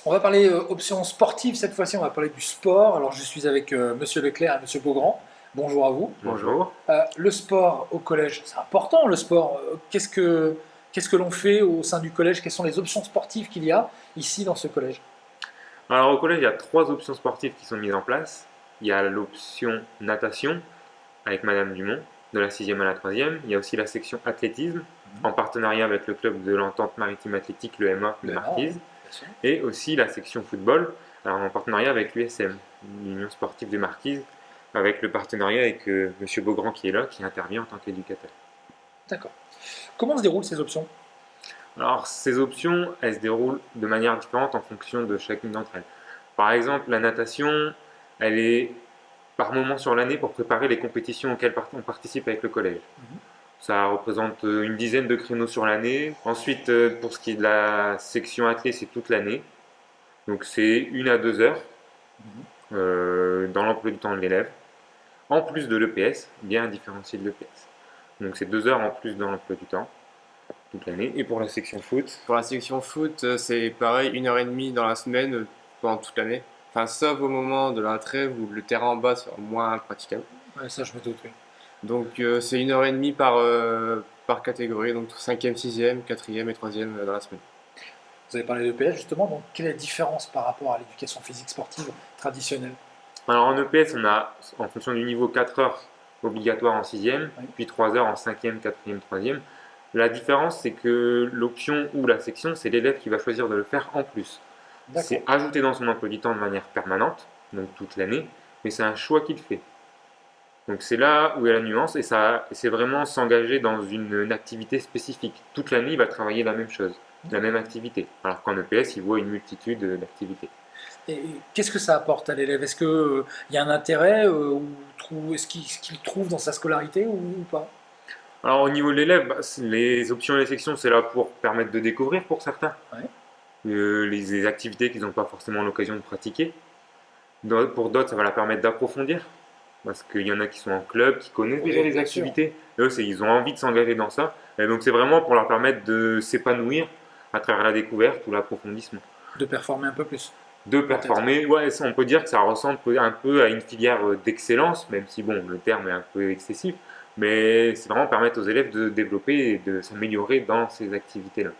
On va parler options sportives cette fois-ci, on va parler du sport. Alors je suis avec Monsieur Leclerc et Monsieur Beaugrand. Bonjour à vous. Bonjour. Le sport au collège, c'est important le sport. Qu'est-ce que l'on fait au sein du collège? Quelles sont les options sportives qu'il y a ici dans ce collège? Alors au collège, il y a trois options sportives qui sont mises en place. Il y a l'option natation avec Madame Dumont, de la sixième à la troisième. Il y a aussi la section athlétisme, en partenariat avec le club de l'entente maritime athlétique, le MA de Le oui, Marquise. bien sûr. Et aussi la section football, alors en partenariat avec l'USM, l'Union sportive de Marquise, avec le partenariat avec Monsieur Beaugrand qui est là, qui intervient en tant qu'éducateur. D'accord. Comment se déroulent ces options? Alors, ces options, elles se déroulent de manière différente en fonction de chacune d'entre elles. Par exemple, la natation, elle est par moment sur l'année pour préparer les compétitions auxquelles on participe avec le collège. Mhm. Ça représente une dizaine de créneaux sur l'année. Ensuite, pour ce qui est de la section athlée, c'est toute l'année. Donc, c'est 1 à 2 heures Mhm. dans l'emploi du temps de l'élève, en plus de l'EPS, bien différencié de l'EPS. Donc, c'est 2 heures en plus dans l'emploi du temps toute l'année. Et pour la section foot, Pour la section foot, c'est pareil, 1 heure et demie dans la semaine pendant toute l'année. Enfin, sauf au moment de la trêve où le terrain en bas sera moins praticable. Ouais, ça je me doute, oui. Donc, c'est 1 heure et demie par catégorie, donc 5e, 6e, 4e et 3e dans la semaine. Vous avez parlé de PS justement, donc quelle est la différence par rapport à l'éducation physique sportive traditionnelle? alors en EPS, on a en fonction du niveau 4 heures obligatoires en sixième, Oui. puis 3 heures en cinquième, quatrième, troisième. La différence, c'est que l'option ou la section, c'est l'élève qui va choisir de le faire en plus. D'accord. C'est ajouté dans son emploi du temps de manière permanente, donc toute l'année, mais c'est un choix qu'il fait. Donc c'est là où il y a la nuance, et c'est vraiment s'engager dans une activité spécifique. Toute l'année, il va travailler la même chose, la même activité, alors qu'en EPS, il voit une multitude d'activités. Et qu'est-ce que ça apporte à l'élève? Est-ce qu'il y a un intérêt est-ce qu'il trouve dans sa scolarité ou pas? Alors au niveau de l'élève, les options et les sections, c'est là pour permettre de découvrir pour certains Ouais. les activités qu'ils n'ont pas forcément l'occasion de pratiquer. Pour d'autres, ça va leur permettre d'approfondir, parce qu'il y en a qui sont en club, qui connaissent Oui, déjà les bien sûr. activités. Et eux, ils ont envie de s'engager dans ça. Et donc c'est vraiment pour leur permettre de s'épanouir à travers la découverte ou l'approfondissement. De performer un peu plus, De peut-être. performer, ouais, on peut dire que ça ressemble un peu à une filière d'excellence, même si bon, le terme est un peu excessif, mais c'est vraiment permettre aux élèves de développer et de s'améliorer dans ces activités-là.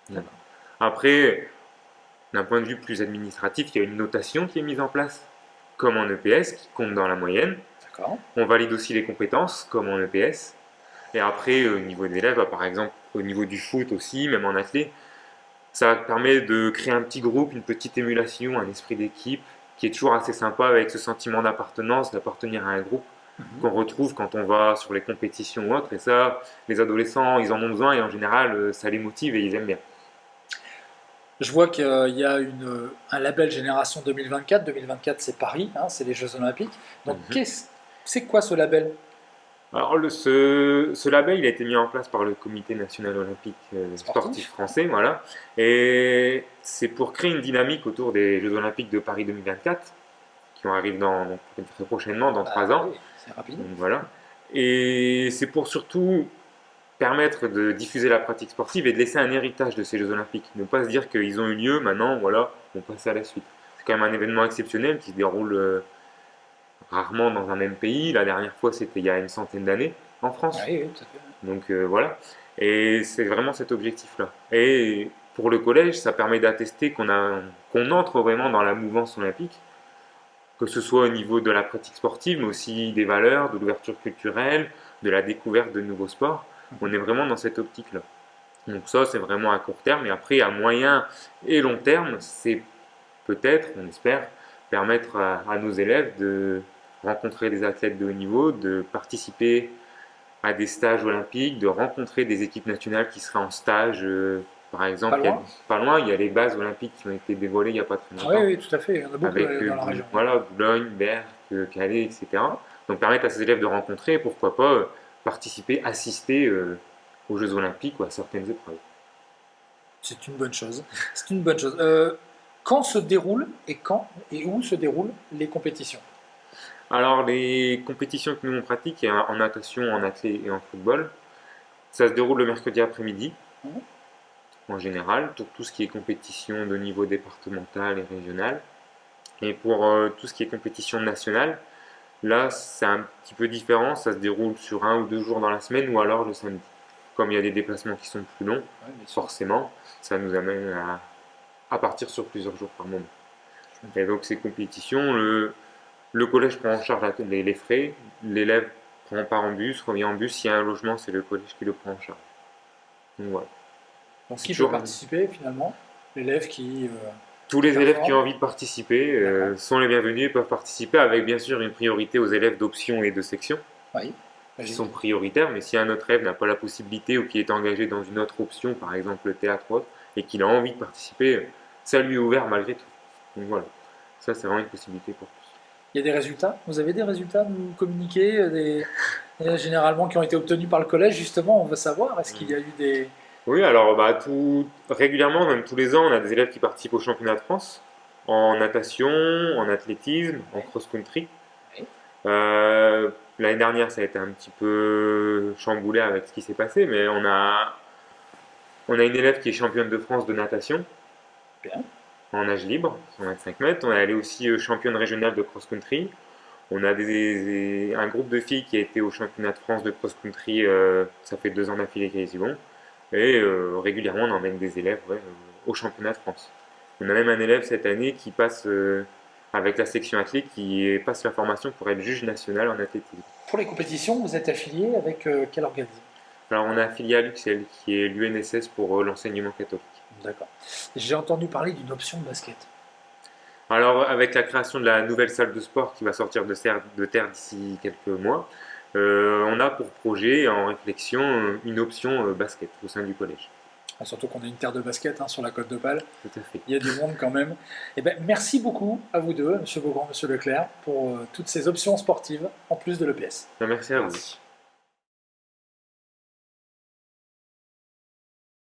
D'accord. Après, d'un point de vue plus administratif, il y a une notation qui est mise en place, comme en EPS, qui compte dans la moyenne. D'accord. On valide aussi les compétences, comme en EPS. Et après, au niveau des élèves, par exemple, au niveau du foot aussi, même en athlée, ça permet de créer un petit groupe, une petite émulation, un esprit d'équipe qui est toujours assez sympa avec ce sentiment d'appartenance, d'appartenir à un groupe Mhm. qu'on retrouve quand on va sur les compétitions ou autres. Et ça, les adolescents, ils en ont besoin et en général, ça les motive et ils aiment bien. Je vois qu'il y a un label Génération 2024. 2024, c'est Paris, hein, c'est les Jeux Olympiques. Donc, Mhm. c'est quoi ce label? Alors, ce label, il a été mis en place par le Comité national olympique sportif Sportif? français, voilà. Et c'est pour créer une dynamique autour des Jeux olympiques de Paris 2024, qui arrivent donc, très prochainement, dans 3 ans. Oui, c'est rapide. Donc, voilà. Et c'est pour surtout permettre de diffuser la pratique sportive et de laisser un héritage de ces Jeux olympiques. Ne pas se dire qu'ils ont eu lieu, maintenant, voilà, on passe à la suite. C'est quand même un événement exceptionnel qui se déroule rarement dans un même pays. La dernière fois, c'était il y a une centaine d'années en Ah France. oui, oui, tout à fait. Donc voilà. Et c'est vraiment cet objectif-là. Et pour le collège, ça permet d'attester qu'on entre vraiment dans la mouvance olympique, que ce soit au niveau de la pratique sportive, mais aussi des valeurs, de l'ouverture culturelle, de la découverte de nouveaux sports. On est vraiment dans cette optique-là. Donc ça, c'est vraiment à court terme. Et après, à moyen et long terme, c'est peut-être, on espère, permettre à nos élèves de rencontrer des athlètes de haut niveau, de participer à des stages olympiques, de rencontrer des équipes nationales qui seraient en stage. Par Pas exemple, loin? pas loin, il y a les bases olympiques qui ont été dévoilées il n'y a pas très Oui, longtemps, oui, tout à fait. Il y en a beaucoup avec dans la région. Oui. voilà, Boulogne, Berck, Calais, etc. Donc permettre à ces élèves de rencontrer, pourquoi pas, participer, assister aux Jeux olympiques ou à certaines épreuves. C'est une bonne chose. C'est une bonne chose. Quand se déroulent et quand et où se déroulent les compétitions? Alors les compétitions que nous on pratique en natation, en athlée et en football, ça se déroule le mercredi après-midi. Mhm. en général, pour tout ce qui est compétition de niveau départemental et régional. Et pour tout ce qui est compétition nationale, là c'est un petit peu différent, ça se déroule sur 1 ou 2 jours dans la semaine ou alors le samedi. Comme il y a des déplacements qui sont plus longs, Ouais, bien sûr. forcément, ça nous amène à partir sur plusieurs jours par moment. Et donc ces compétitions, le collège prend en charge les frais, l'élève part en bus, revient en bus, s'il y a un logement, c'est le collège qui le prend en charge. Donc voilà. Donc C'est qui peut toujours- participer finalement? L'élève qui... Tous les élèves qui D'accord. ont envie de participer D'accord. sont les bienvenus et peuvent participer avec bien sûr une priorité aux élèves d'option et de section Oui. qui sont prioritaires, mais si un autre élève n'a pas la possibilité ou qui est engagé dans une autre option, par exemple le théâtre ou autre, et qu'il a envie de participer, ça lui est ouvert malgré tout. Donc voilà, ça c'est vraiment une possibilité pour tous. Il y a des résultats? Vous avez des résultats à nous communiquer, généralement qui ont été obtenus par le collège, justement, on veut savoir, est-ce qu'il y a eu des... Oui, alors régulièrement, même tous les ans, on a des élèves qui participent au championnat de France en natation, en athlétisme, en cross-country. Oui. L'année dernière, ça a été un petit peu chamboulé avec ce qui s'est passé, mais on a une élève qui est championne de France de natation Bien. en nage libre, 125 mètres. On est allé aussi championne régionale de cross-country. On a un groupe de filles qui a été au championnat de France de cross-country, ça fait 2 ans d'affilée qu'elles y vont. Et régulièrement, on emmène des élèves au championnat de France. On a même un élève cette année qui passe avec la section athlète, qui passe la formation pour être juge national en athlétisme. Pour les compétitions, vous êtes affilié avec quel organisme? Alors on a affilié à l'UXL, qui est l'UNSS pour l'enseignement catholique. D'accord. J'ai entendu parler d'une option de basket. Alors avec la création de la nouvelle salle de sport qui va sortir de terre d'ici quelques mois, on a pour projet en réflexion une option basket au sein du collège. Surtout qu'on a une terre de basket hein, sur la côte d'Opale. Tout à fait. Il y a du monde quand même. Eh ben, merci beaucoup à vous deux, M. Beaugrand, M. Leclerc, pour toutes ces options sportives en plus de l'EPS. Merci à vous. Merci.